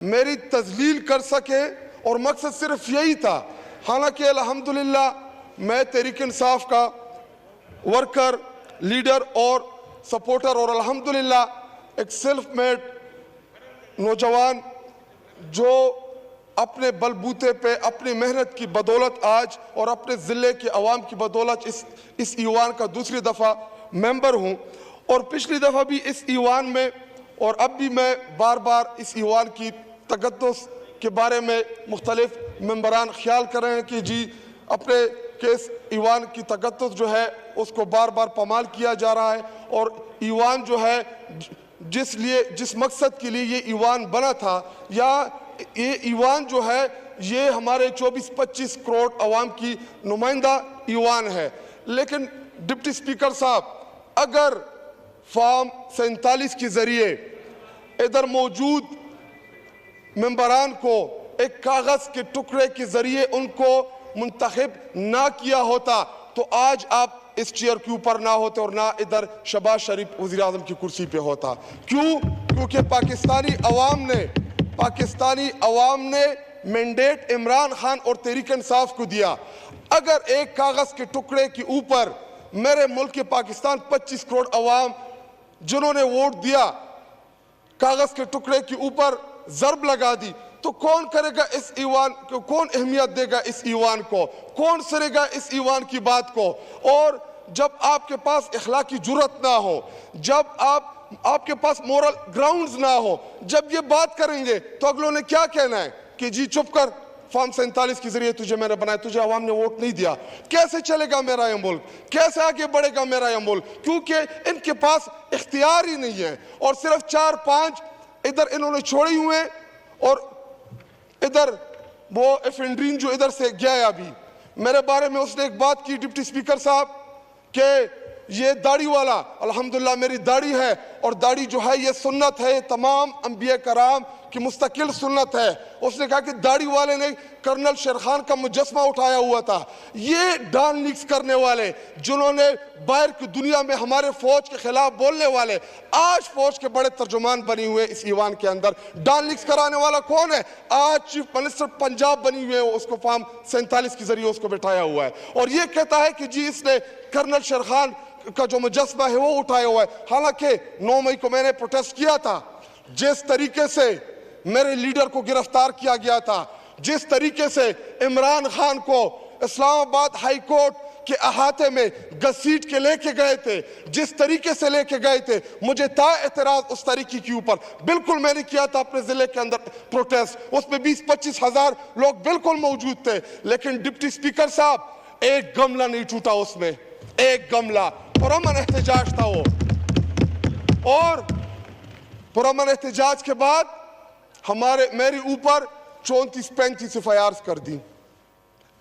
मेरी तजलील कर सके और मकसद सिर्फ यही था। हालांकि अल्हम्दुलिल्लाह मैं तहरीक इंसाफ का वर्कर, लीडर और सपोर्टर और अल्हम्दुलिल्लाह एक सेल्फ मेड नौजवान जो अपने बलबूते पे अपनी मेहनत की बदौलत आज और अपने ज़िले के अवाम की बदौलत इस ईवान का दूसरी दफ़ा मेंबर हूँ। और पिछली दफ़ा भी इस ईवान में और अब भी मैं बार बार इस ईवान की तकद्दुस के बारे में मुख्तलिफ मेंबरान ख्याल कर रहे हैं कि जी अपने केस ईवान की तकद्दुस जो है उसको बार बार पामाल किया जा रहा है। और ईवान जो है जिस मकसद के लिए ये ईवान बना था, या ये ईवान जो है ये हमारे 24-25 करोड़ अवाम की नुमाइंदा ईवान है। लेकिन डिप्टी स्पीकर साहब, अगर फॉर्म 47 के ज़रिए इधर मौजूद मेंबरान को एक कागज़ के टुकड़े के ज़रिए उनको मुंतखब ना किया होता तो आज आप इस चेयर के ऊपर ना होते और ना इधर शहबाज शरीफ वज़ीर आज़म की कुर्सी पे होता। क्यों? क्योंकि पाकिस्तानी अवाम ने मैंडेट इमरान खान और तहरीक इंसाफ को दिया। अगर एक कागज़ के टुकड़े के ऊपर मेरे मुल्क के पाकिस्तान 25 करोड़ अवाम जिन्होंने वोट दिया, कागज़ के टुकड़े के ऊपर ज़रब लगा दी, तो कौन करेगा इस ईवान को, कौन अहमियत देगा इस ईवान को, कौन सरेगा इस ईवान की बात को। और जब आपके पास इखलाकी जुर्रत ना हो, जब आपके पास मोरल ग्राउंड्स ना हो, जब ये बात करेंगे तो अगलों ने क्या कहना है कि जी चुप कर, फॉर्म 47 के जरिए तुझे मैंने बनाया, तुझे अवाम ने वोट नहीं दिया, कैसे चलेगा मेरा ये मुल्क, कैसे आगे बढ़ेगा मेरा ये मुल्क। क्योंकि इनके पास इख्तियार ही नहीं है और सिर्फ 4-5 इधर इन्होंने छोड़े हुए हैं। और इधर वो एफेंड्रीन जो इधर से गया है, अभी मेरे बारे में उसने एक बात की डिप्टी स्पीकर साहब के ये दाढ़ी वाला, अल्हम्दुलिल्लाह मेरी दाढ़ी है और दाढ़ी जो है ये सुन्नत है, तमाम अंबिया कराम की मुस्तकिल सुन्नत है। उसने कहा कि दाढ़ी वाले ने कर्नल शेर खान का मुजस्मा उठाया हुआ था। ये डान लीक्स करने वाले, जिन्होंने बाहर की दुनिया में हमारे फौज के खिलाफ बोलने वाले, आज फौज के बड़े तर्जुमान बने हुए इस ईवान के अंदर। डान लीक्स कराने वाला कौन है? आज चीफ मिनिस्टर पंजाब बनी हुई है, उसको फॉर्म 47 के जरिए उसको बैठाया हुआ है और ये कहता है कि जी इसने कर्नल शेर खान का जो मुजस्मा है वो उठाया हुआ है। हालांकि 9 मई को मैंने प्रोटेस्ट किया था। जिस तरीके से मेरे लीडर को गिरफ्तार किया गया था, जिस तरीके से इमरान खान को इस्लामाबाद हाई कोर्ट के अहाते में घसीट के लेके गए थे, जिस तरीके से लेके गए थे, मुझे था एतराज उस तरीके के ऊपर। बिल्कुल मैंने किया था अपने जिले के अंदर प्रोटेस्ट, उसमें 20-25 हजार लोग बिल्कुल मौजूद थे। लेकिन डिप्टी स्पीकर साहब एक गमला नहीं टूटा उसमें, एक गमला। पुरअमन एहतजाज था वो, और पुरअमन एहतजाज के बाद मेरे ऊपर 34-35 एफआईआर कर दी।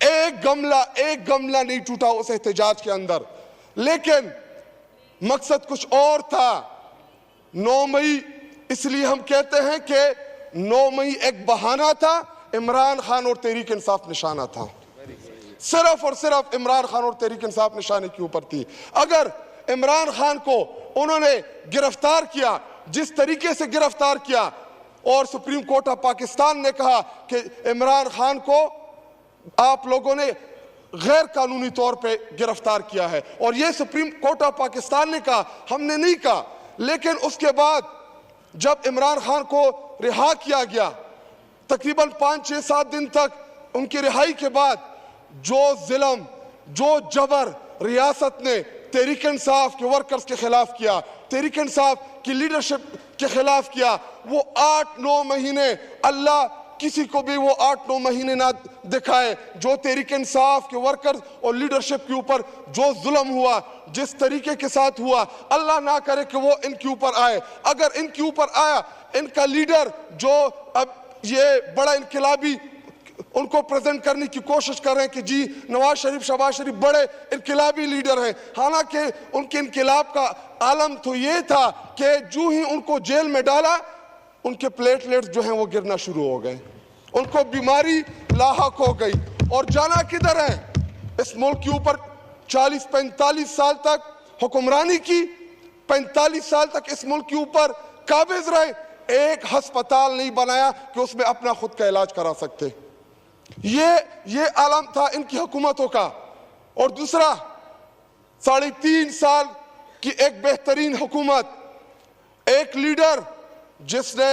एक गमला नहीं टूटा उस एहतजाज के अंदर। लेकिन मकसद कुछ और था। 9 मई इसलिए हम कहते हैं कि 9 मई एक बहाना था, इमरान खान और तहरीक इंसाफ निशाना था। सिर्फ और सिर्फ इमरान खान और तहरीक इंसाफ निशाने के ऊपर थी। अगर इमरान खान को उन्होंने गिरफ्तार किया, जिस तरीके से गिरफ्तार किया, और सुप्रीम कोर्ट ऑफ पाकिस्तान ने कहा कि इमरान खान को आप लोगों ने गैर कानूनी तौर पे गिरफ्तार किया है, और ये सुप्रीम कोर्ट ऑफ पाकिस्तान ने कहा, हमने नहीं कहा। लेकिन उसके बाद जब इमरान खान को रिहा किया गया, तकरीबन 5-6-7 दिन तक उनकी रिहाई के बाद जो जुल्म, जो जबर रियासत ने तहरीक इंसाफ के वर्कर्स के खिलाफ किया, तहरीक इंसाफ की लीडरशिप के खिलाफ किया, वो 8-9 महीने, अल्लाह किसी को भी वो 8-9 महीने ना दिखाए जो तहरीक इंसाफ के वर्कर्स और लीडरशिप के ऊपर जो जुल्म हुआ, जिस तरीके के साथ हुआ, अल्लाह ना करे कि वो इनके ऊपर आए। अगर इनके ऊपर आया, इनका लीडर जो अब ये बड़ा इनकलाबी उनको प्रेजेंट करने की कोशिश कर रहे हैं कि जी नवाज शरीफ, शहबाज शरीफ बड़े इनकलाबी लीडर हैं, हालांकि उनके इनकलाब का आलम तो ये था कि जो ही उनको जेल में डाला, उनके प्लेटलेट्स जो हैं वो गिरना शुरू हो गए, उनको बीमारी लाहक हो गई। और जाना किधर है? इस मुल्क के ऊपर 40-45 साल तक हुक्मरानी की, 45 साल तक इस मुल्क के ऊपर काबिज रहे, एक अस्पताल नहीं बनाया कि उसमें अपना खुद का इलाज करा सकते। ये आलम था इनकी हुकूमतों का। और दूसरा, 3.5 साल की एक बेहतरीन हुकूमत, एक लीडर जिसने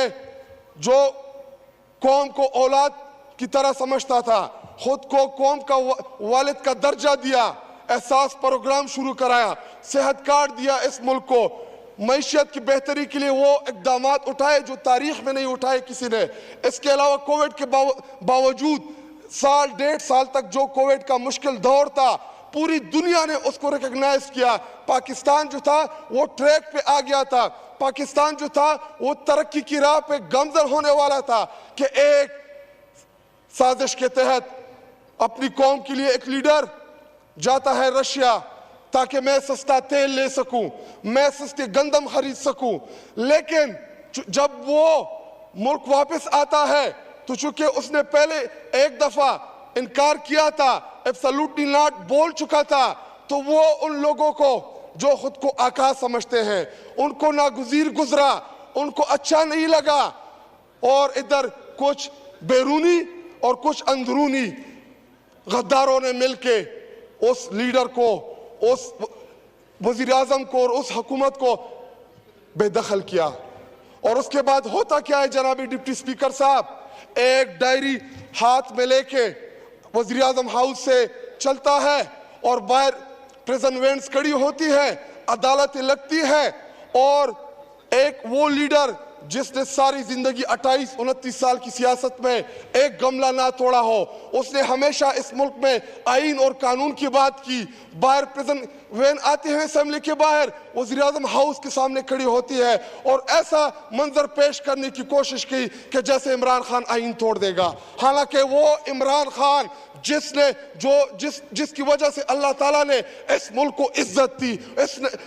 जो कौम को औलाद की तरह समझता था, खुद को कौम का वालिद का दर्जा दिया, एहसास प्रोग्राम शुरू कराया, सेहत कार्ड दिया इस मुल्क को, मईशत की बेहतरी के लिए वो इकदाम उठाए जो तारीख में नहीं उठाए किसी ने। इसके अलावा कोविड के बावजूद 1.5 साल तक जो कोविड का मुश्किल दौर था, पूरी दुनिया ने उसको रिकॉग्नाइज किया। पाकिस्तान जो था वो ट्रैक पे आ गया था, पाकिस्तान जो था वो तरक्की की राह पे गामजन होने वाला था कि एक साजिश के तहत अपनी कौम के लिए एक लीडर जाता है रशिया ताकि मैं सस्ता तेल ले सकूं, मैं सस्ते गंदम खरीद सकूं। लेकिन जब वो मुल्क वापस आता है तो चूंकि उसने पहले एक दफा इनकार किया था, एब्सोल्युटली नॉट बोल चुका था, तो वो उन लोगों को जो खुद को आका समझते हैं उनको नागुज़ीर गुजरा, उनको अच्छा नहीं लगा। और इधर कुछ बैरूनी और कुछ अंदरूनी गद्दारों ने मिलके उस लीडर को, उस वजीर आजम को और उस हुकूमत को बेदखल किया। और उसके बाद होता क्या है जनाब डिप्टी स्पीकर साहब, एक डायरी हाथ में लेके वजीर आजम हाउस से चलता है और बाहर प्रिजन वैन्स खड़ी होती है, अदालतें लगती है, और एक वो लीडर जिसने सारी जिंदगी 28-29 साल की सियासत में एक गमला ना तोड़ा हो, उसने हमेशा इस मुल्क में आईन और कानून की बात की, बाहर प्रिजन वैन आते हैं असेंबली के बाहर, वज़ीर आज़म हाउस के सामने खड़ी होती है और ऐसा मंजर पेश करने की कोशिश की कि जैसे इमरान खान आईन तोड़ देगा। हालांकि वो इमरान खान जिसकी वजह से अल्लाह ताला ने इस मुल्क को इज्जत दी,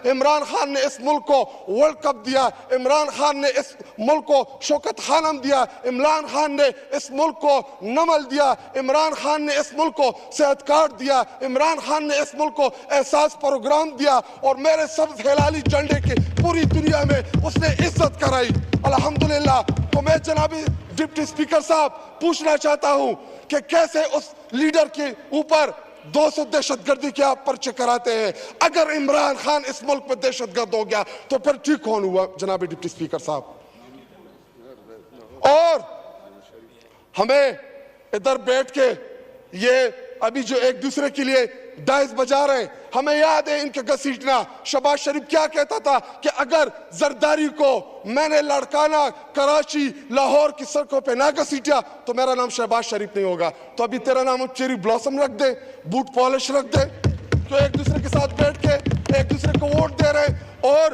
इमरान खान ने इस मुल्क को वर्ल्ड कप दिया, इमरान खान ने इस मुल्क को शौकत खानम दिया, इमरान खान ने इस मुल्क को नमल दिया, इमरान खान ने इस मुल्क को सेहत कार्ड दिया, इमरान खान ने इस मुल्क को एहसास प्रोग्राम दिया, और मेरे सब्ज हिलाली झंडे की पूरी दुनिया में उसने इज्जत कराई, अल्हम्दुलिल्लाह। तो मैं जनाबी डिप्टी स्पीकर साहब पूछना चाहता हूं कि कैसे उस लीडर के ऊपर 200 दहशतगर्दी के आप पर्चे कराते हैं? अगर इमरान खान इस मुल्क में दहशतगर्द हो गया तो फिर ठीक कौन हुआ जनाबी डिप्टी स्पीकर साहब? और हमें इधर बैठ के ये अभी जो एक दूसरे के लिए डाइस बजा रहे हैं, हमें याद है इनके घसीटना। शहबाज शरीफ क्या कहता था कि अगर जरदारी को मैंने लड़काना कराची लाहौर की सड़कों पे ना घसीटा तो मेरा नाम शहबाज शरीफ नहीं होगा। तो अभी तेरा नाम चेरी ब्लॉसम रख दे, बूट पॉलिश रख दे, तो एक दूसरे के साथ बैठ के एक दूसरे को वोट दे रहे। और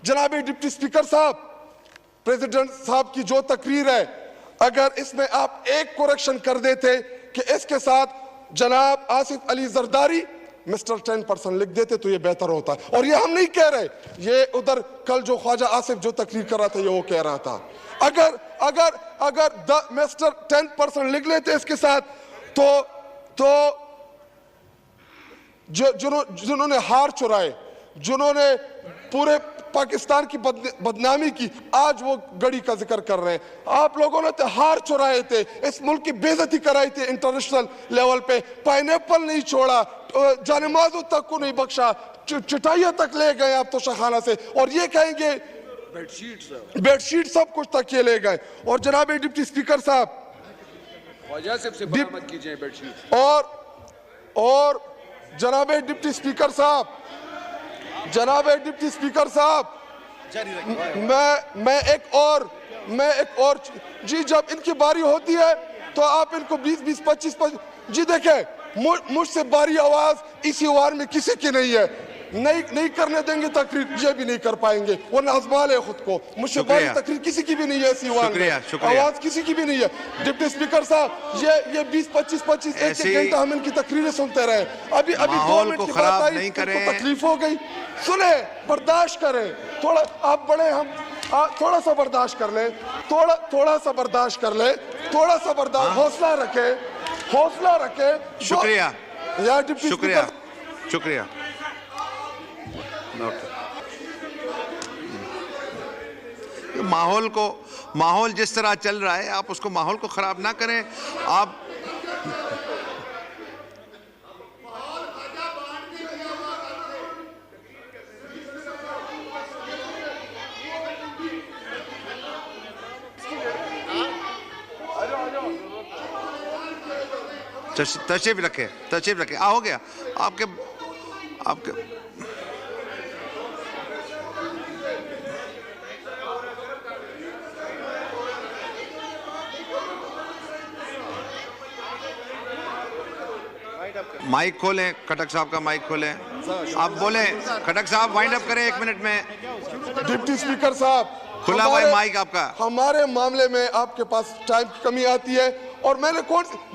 जनाब डिप्टी स्पीकर साहब, प्रेसिडेंट साहब की जो तकरीर है, अगर इसमें आप एक करेक्शन कर देते कि इसके साथ जनाब आसिफ अली जरदारी मिस्टर 10% लिख देते तो ये बेहतर होता। और ये हम नहीं कह रहे, ये उधर कल जो ख्वाजा आसिफ जो तकरीर कर रहा था ये वो कह रहा था। अगर अगर अगर मिस्टर 10% लिख लेते इसके साथ तो जिन्होंने हार चुराए, जिन्होंने पूरे पाकिस्तान की बदनामी की, आज वो गड़ी का जिक्र कर रहे हैं। आप लोगों ने तो हार चुराए थे, इस मुल्क की बेइज्जती कराई थी इंटरनेशनल लेवल पे, पाइनएप्पल नहीं छोड़ा, जानेमाजों तक को नहीं बख्शा, चटाइयां तक ले गए आप तो शाखाना से, और ये कहेंगे बेडशीट सब कुछ तक ये ले गए। और जनाब डिप्टी स्पीकर साहब, और जनाब डिप्टी स्पीकर साहब, जनाब डिप्टी स्पीकर साहब, मैं एक और जी, जब इनकी बारी होती है तो आप इनको 20-20, 25-25 जी देखें, मुझसे बारी आवाज इसी वार में किसी की नहीं है, नहीं करने देंगे तकरीर, ये भी नहीं कर पाएंगे, वरना आजमा ले खुद को। मुझसे बारी तकरीर किसी की भी नहीं है इसी वार में, आवाज किसी की भी नहीं है। डिप्टी स्पीकर साहब, ये 20-25 एक घंटा हम इनकी तकरीरें सुनते रहे, अभी 2 मिनट की बात आई तो तकलीफ हो गई। सुने, बर्दाश्त करें, थोड़ा आप बड़े, हम थोड़ा सा बर्दाश्त कर ले, थोड़ा सा बर्दाश्त कर ले, थोड़ा सा बर्दाश्त, हौसला रखे। शुक्रिया यार डिप्टी शुक्रिया शुक्रिया। माहौल जिस तरह चल रहा है आप उसको माहौल को खराब ना करें। आप तशरीफ रखे। हो गया आपके माइक खोलें, खटक साहब का माइक खोलें, आप बोलें। खटक साहब वाइंड अप करें 1 मिनट में। डिप्टी स्पीकर साहब, खुला हुआ है माइक आपका। हमारे मामले में आपके पास टाइम की कमी आती है। और मैंने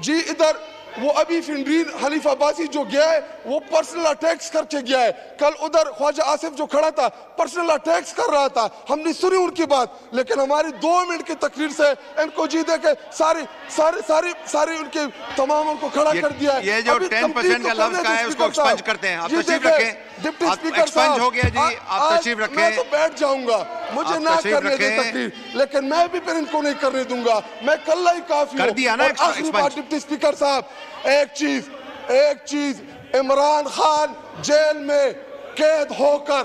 जी इधर वो अभी फिनरीन हनीफ अब्बासी जो गया है वो पर्सनल अटैक्स करके गया है। कल उधर ख्वाजा आसिफ जो खड़ा था पर्सनल अटैक्स कर रहा था, हमने सुनी उनकी बात, लेकिन हमारी 2 मिनट की तकरीर से इनको जी दे के सारी उनके तमाम को खड़ा कर दिया है। ये जो 10% का लफ्ज का है उसको एक्सपंज करते हैं। आप तशरीफ रखें। डिप्टी स्पीकर साहब, हो गया जी, आप तशरीफ रखें। मैं तो बैठ जाऊंगा, मुझे ना करने दे तकरीर, लेकिन मैं भी फिर इनको नहीं करने दूंगा। मैं कल ही काफी कर दिया ना आखिरी बात डिप्टी स्पीकर साहब, एक चीज इमरान खान जेल में कैद होकर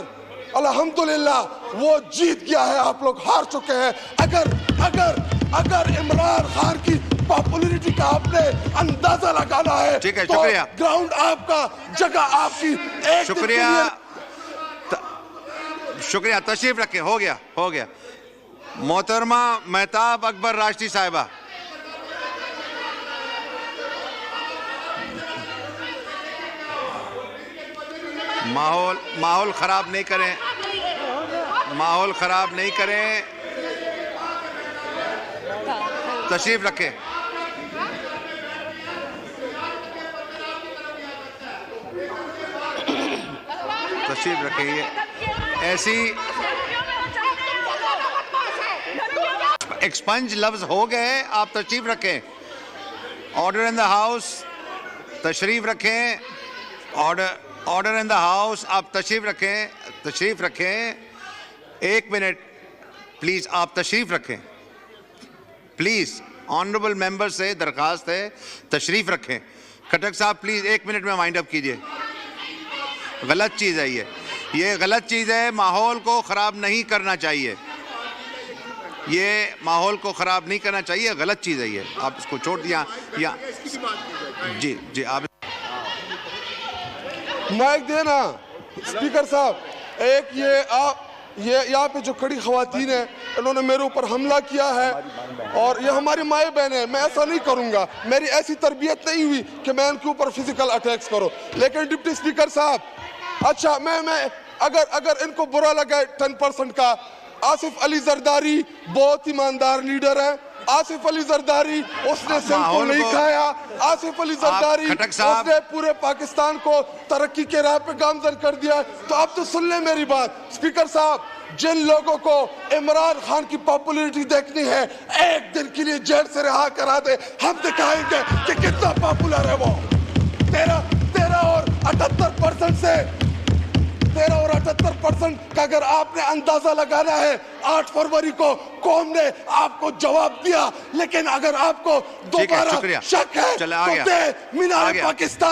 अल्हम्दुलिल्लाह वो जीत गया है, आप लोग हार चुके हैं। अगर इमरान खान की पॉपुलैरिटी का आपने अंदाजा लगाना है, ठीक है, तो शुक्रिया। ग्राउंड आपका, जगह आपकी। एक शुक्रिया, तशरीफ रखें। हो गया। मोहतरमा मेहताब अकबर राष्ट्रीय साहिबा। माहौल खराब नहीं करें, तशरीफ रखें। ये ऐसी एक्सपंज लफ्ज हो गए, आप तशरीफ रखें। ऑर्डर इन द हाउस, तशरीफ रखें। ऑर्डर इन द हाउस, आप तशरीफ रखें। 1 मिनट प्लीज, आप तशरीफ रखें प्लीज। ऑनरेबल मेंबर से दरखास्त है, तशरीफ रखें। खटक साहब प्लीज 1 मिनट में वाइंड अप कीजिए। गलत चीज है ये गलत चीज है। माहौल को खराब नहीं करना चाहिए, गलत चीज है ये। आप इसको छोड़ दिया या जी आप माइक देना। स्पीकर साहब, एक ये यहाँ पे जो खड़ी खवातीन है, इन्होंने मेरे ऊपर हमला किया है और ये हमारी माए बहन है। मैं ऐसा नहीं करूँगा, मेरी ऐसी तरबियत नहीं हुई कि मैं इनके ऊपर फिजिकल अटैक्स करूँ। लेकिन डिप्टी स्पीकर साहब, अच्छा मैं अगर इनको बुरा लगा 10% का, आसिफ अली जरदारी बहुत ईमानदार लीडर है। आसिफ अली जरदारी उसने सिंध को नहीं खाया। आसिफ अली जरदारी उसने पूरे पाकिस्तान को तरक्की के राह पे गामजन कर दिया। तो आप तो सुन लें मेरी बात। स्पीकर साहब, जिन लोगों को इमरान खान की पॉपुलैरिटी देखनी है, एक दिन के लिए जेल से रिहा करा दे, हम दिखाएंगे कि कितना पॉपुलर है वो। 13 और 78% से 13 और 78% का अगर आपने अंदाजा लगाना है, 8 फरवरी को कौम ने आपको जवाब दिया। लेकिन अगर आपको दोबारा शक है तो मीनार पाकिस्तान